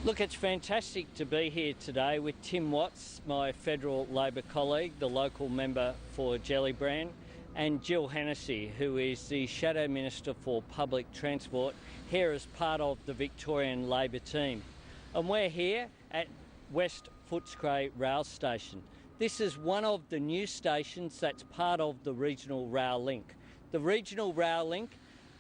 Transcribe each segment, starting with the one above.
Look, it's fantastic to be here today with Tim Watts, my federal Labor colleague, the local member for Gellibrand, and Jill Hennessy, who is the Shadow Minister for Public Transport, here as part of the Victorian Labor team. And we're here at West Footscray Rail Station. This is one of the new stations that's part of the Regional Rail Link. The Regional Rail Link,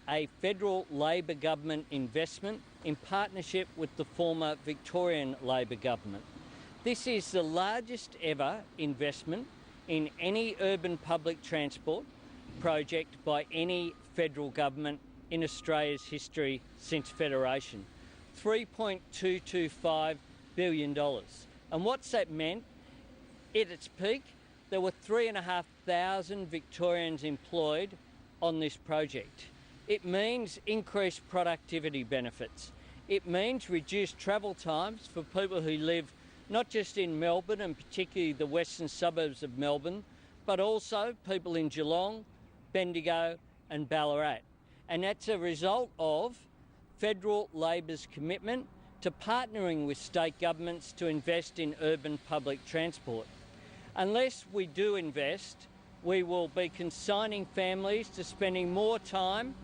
a federal Labor government investment in partnership with the former Victorian Labor government. This is the largest ever investment in any urban public transport project by any federal government in Australia's history since Federation. $3.225 billion. And what's that meant? At its peak, there were 3,500 Victorians employed on this project. It means increased productivity benefits. It means reduced travel times for people who live not just in Melbourne and particularly the western suburbs of Melbourne, but also people in Geelong, Bendigo and Ballarat. And that's a result of federal Labor's commitment to partnering with state governments to invest in urban public transport. Unless we do invest, we will be consigning families to spending more time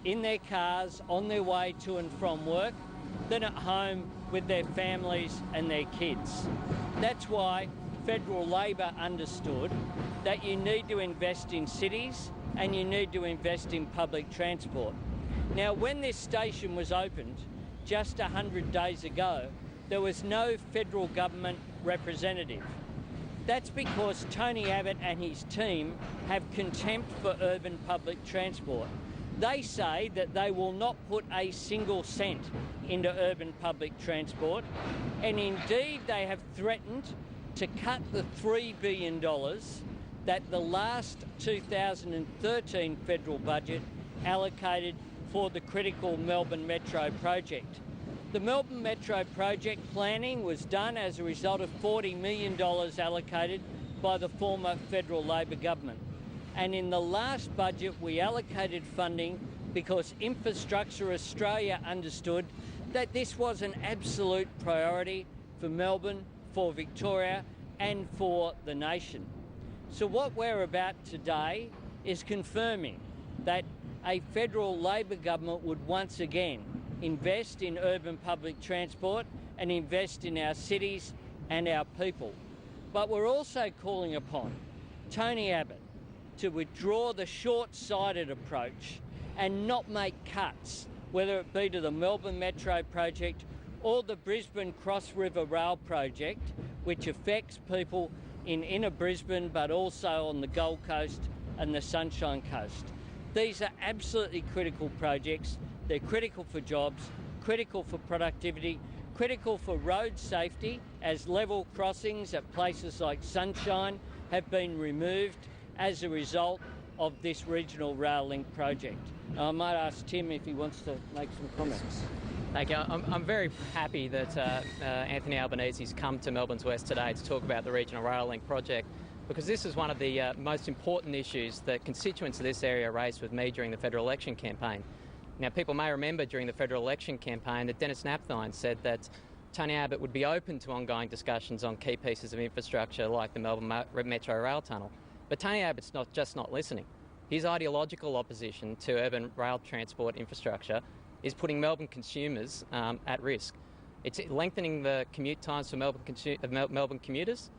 in their cars on their way to and from work than at home with their families and their kids. That's why federal Labor understood that you need to invest in cities and you need to invest in public transport. Now, when this station was opened just 100 days ago, there was no federal government representative. That's because Tony Abbott and his team have contempt for urban public transport. They say that they will not put a single cent into urban public transport, and indeed they have threatened to cut the $3 billion that the last 2013 federal budget allocated for the critical Melbourne Metro project. The Melbourne Metro project planning was done as a result of $40 million allocated by the former federal Labor government. And in the last budget, we allocated funding because Infrastructure Australia understood that this was an absolute priority for Melbourne, for Victoria and for the nation. So what we're about today is confirming that a federal Labor government would once again invest in urban public transport and invest in our cities and our people. But we're also calling upon Tony Abbott to withdraw the short-sighted approach and not make cuts, whether it be to the Melbourne Metro project or the Brisbane Cross River Rail project, which affects people in inner Brisbane but also on the Gold Coast and the Sunshine Coast. These are absolutely critical projects. They're critical for jobs, critical for productivity, critical for road safety, as level crossings at places like Sunshine have been removed as a result of this Regional Rail Link project. I might ask Tim if he wants to make some comments. Thank you. I'm very happy that Anthony Albanese has come to Melbourne's West today to talk about the Regional Rail Link project, because this is one of the most important issues that constituents of this area raised with me during the federal election campaign. Now, people may remember during the federal election campaign that Dennis Napthine said that Tony Abbott would be open to ongoing discussions on key pieces of infrastructure like the Melbourne Metro Rail Tunnel. But Tony Abbott's not listening. His ideological opposition to urban rail transport infrastructure is putting Melbourne consumers at risk. It's lengthening the commute times for Melbourne commuters,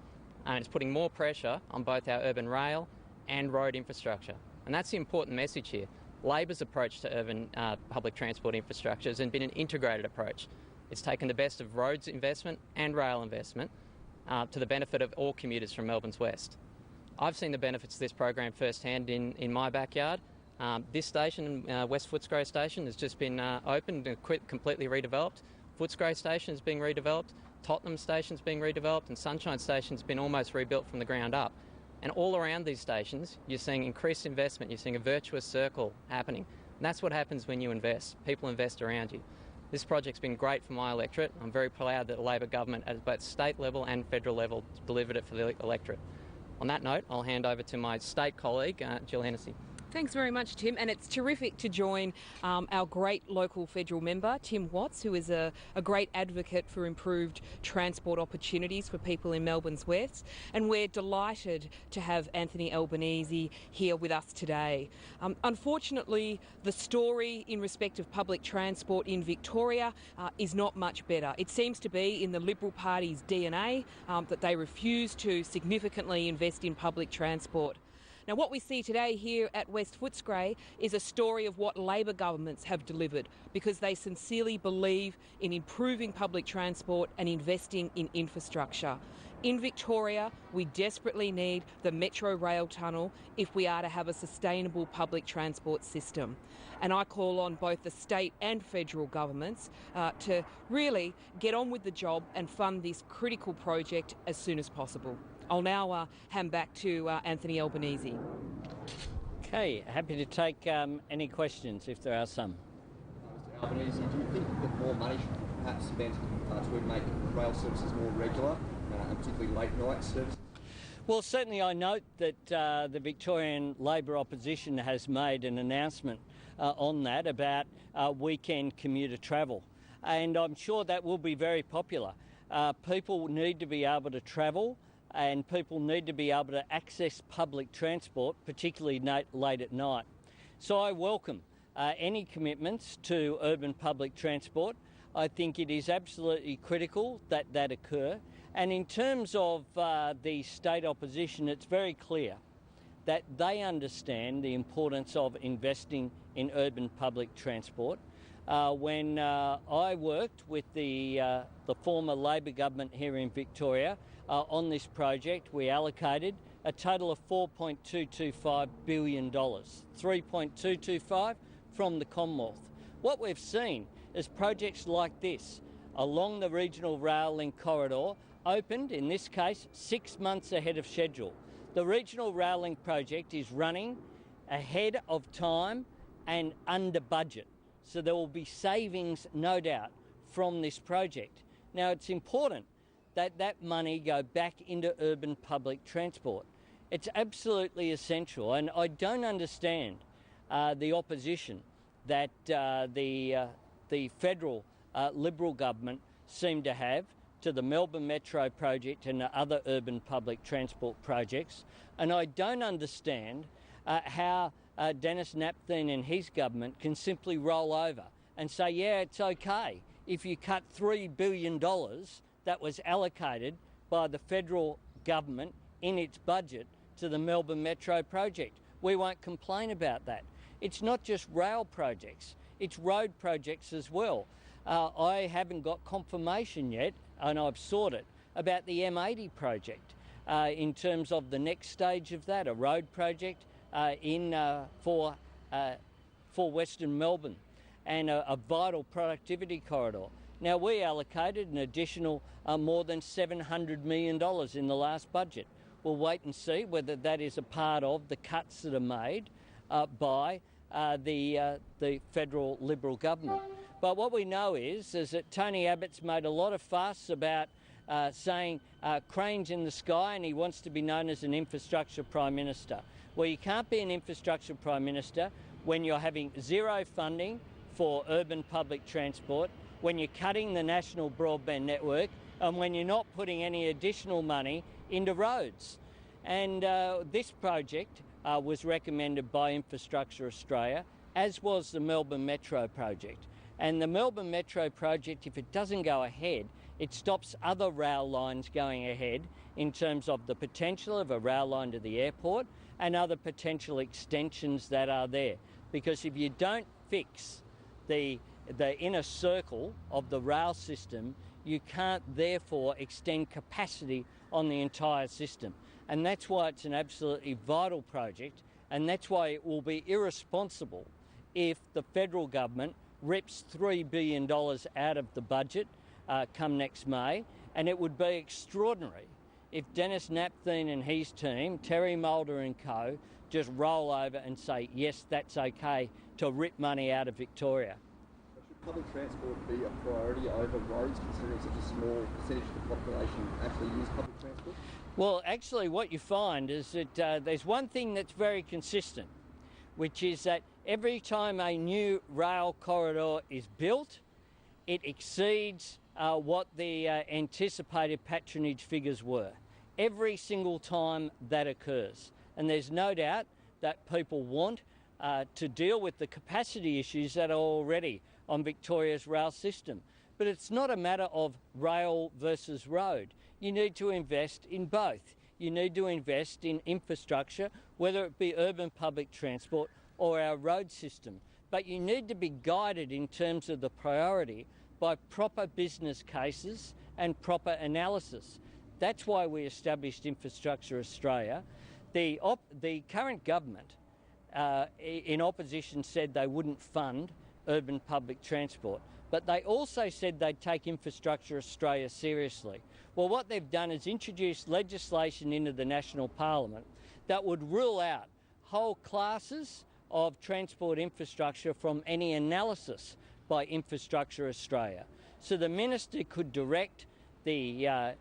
and it's putting more pressure on both our urban rail and road infrastructure. And that's the important message here. Labor's approach to urban public transport infrastructure has been an integrated approach. It's taken the best of roads investment and rail investment to the benefit of all commuters from Melbourne's West. I've seen the benefits of this program firsthand in my backyard. This station, West Footscray Station, has just been opened and completely redeveloped. Footscray Station is being redeveloped, Tottenham Station is being redeveloped, and Sunshine Station has been almost rebuilt from the ground up. And all around these stations, you're seeing increased investment, you're seeing a virtuous circle happening. And that's what happens when you invest. People invest around you. This project's been great for my electorate. I'm very proud that the Labor government at both state level and federal level delivered it for the electorate. On that note, I'll hand over to my state colleague, Jill Hennessy. Thanks very much, Tim, and it's terrific to join our great local federal member, Tim Watts, who is a great advocate for improved transport opportunities for people in Melbourne's West, and we're delighted to have Anthony Albanese here with us today. Unfortunately, the story in respect of public transport in Victoria is not much better. It seems to be in the Liberal Party's DNA that they refuse to significantly invest in public transport. Now, what we see today here at West Footscray is a story of what Labor governments have delivered because they sincerely believe in improving public transport and investing in infrastructure. In Victoria, we desperately need the Metro Rail Tunnel if we are to have a sustainable public transport system. And I call on both the state and federal governments to really get on with the job and fund this critical project as soon as possible. I'll now hand back to Anthony Albanese. Okay, happy to take any questions if there are some. Mr Albanese, do you think that more money should be perhaps spent to make rail services more regular, and particularly late night services? Well, certainly I note that the Victorian Labor opposition has made an announcement on that about weekend commuter travel, and I'm sure that will be very popular. People need to be able to travel, and people need to be able to access public transport, particularly late at night. So I welcome any commitments to urban public transport. I think it is absolutely critical that that occur. And in terms of the state opposition, it's very clear that they understand the importance of investing in urban public transport. When I worked with the former Labor government here in Victoria on this project, we allocated a total of $4.225 billion, 3.225 from the Commonwealth. What we've seen is projects like this along the regional rail link corridor opened, in this case, 6 months ahead of schedule. The regional rail link project is running ahead of time and under budget. So there will be savings, no doubt, from this project. Now, it's important that that money go back into urban public transport. It's absolutely essential, and I don't understand the opposition that the federal Liberal government seem to have to the Melbourne Metro project and the other urban public transport projects. And I don't understand how Dennis Napthine and his government can simply roll over and say, yeah, it's okay if you cut $3 billion that was allocated by the federal government in its budget to the Melbourne Metro project. We won't complain about that. It's not just rail projects, it's road projects as well. I haven't got confirmation yet, and I've sought it, about the M80 project in terms of the next stage of that, a road project for Western Melbourne and a vital productivity corridor. Now, we allocated an additional more than $700 million in the last budget. We'll wait and see whether that is a part of the cuts that are made by the federal Liberal government. But what we know is that Tony Abbott's made a lot of fuss about saying cranes in the sky, and he wants to be known as an infrastructure Prime Minister. Well, you can't be an infrastructure Prime Minister when you're having zero funding for urban public transport, when you're cutting the national broadband network, and when you're not putting any additional money into roads. And this project was recommended by Infrastructure Australia, as was the Melbourne Metro project. And the Melbourne Metro project, if it doesn't go ahead, it stops other rail lines going ahead in terms of the potential of a rail line to the airport and other potential extensions that are there. Because if you don't fix the inner circle of the rail system, you can't therefore extend capacity on the entire system. And that's why it's an absolutely vital project, and that's why it will be irresponsible if the federal government rips $3 billion out of the budget come next May, and it would be extraordinary if Dennis Napthine and his team, Terry Mulder and co, just roll over and say, yes, that's okay to rip money out of Victoria. Should public transport be a priority over roads, considering such a small percentage of the population actually use public transport? Well, actually what you find is that there's one thing that's very consistent. which is that every time a new rail corridor is built, it exceeds what the anticipated patronage figures were. Every single time that occurs. And there's no doubt that people want to deal with the capacity issues that are already on Victoria's rail system. But it's not a matter of rail versus road. You need to invest in both. You need to invest in infrastructure, whether it be urban public transport or our road system. But you need to be guided in terms of the priority by proper business cases and proper analysis. That's why we established Infrastructure Australia. The current government in opposition said they wouldn't fund urban public transport, but they also said they'd take Infrastructure Australia seriously. Well, what they've done is introduce legislation into the National Parliament that would rule out whole classes of transport infrastructure from any analysis by Infrastructure Australia. So the Minister could direct the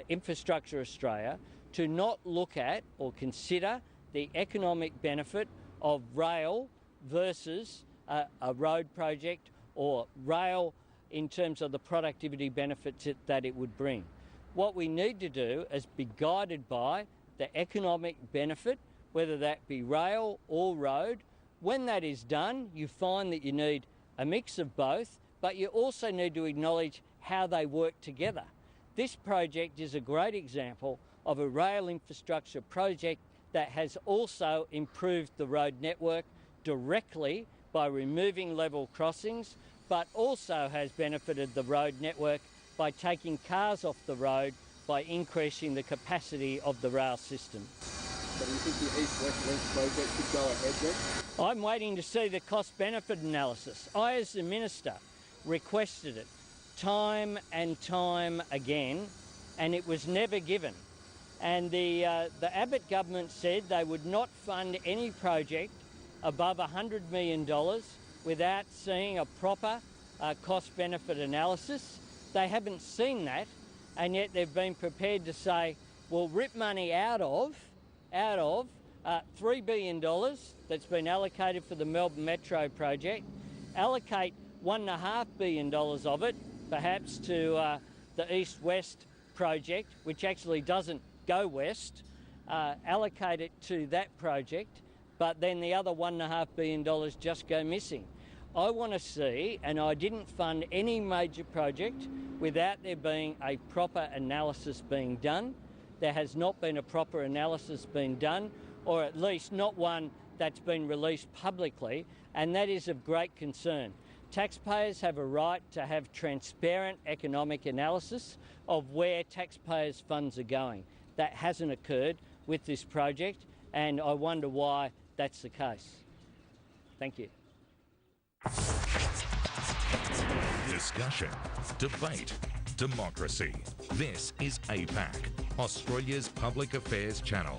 Infrastructure Australia to not look at or consider the economic benefit of rail versus a road project, or rail in terms of the productivity benefits that it would bring. What we need to do is be guided by the economic benefit, whether that be rail or road. When that is done, you find that you need a mix of both, but you also need to acknowledge how they work together. This project is a great example of a rail infrastructure project that has also improved the road network directly by removing level crossings, but also has benefited the road network by taking cars off the road by increasing the capacity of the rail system. So do you think the East-West Link project could go ahead then? I'm waiting to see the cost-benefit analysis. I, as the Minister, requested it time and time again, and it was never given. And the Abbott government said they would not fund any project above $100 million without seeing a proper cost-benefit analysis. They haven't seen that, and yet they've been prepared to say, we'll rip money out of $3 billion that's been allocated for the Melbourne Metro project, allocate $1.5 billion of it, perhaps to the East-West project, which actually doesn't go west, allocate it to that project, but then the other $1.5 billion just go missing. I want to see, and I didn't fund any major project without there being a proper analysis being done. There has not been a proper analysis being done, or at least not one that's been released publicly, and that is of great concern. Taxpayers have a right to have transparent economic analysis of where taxpayers' funds are going. That hasn't occurred with this project, and I wonder why that's the case. Thank you. Discussion, debate, democracy. This is APAC, Australia's public affairs channel.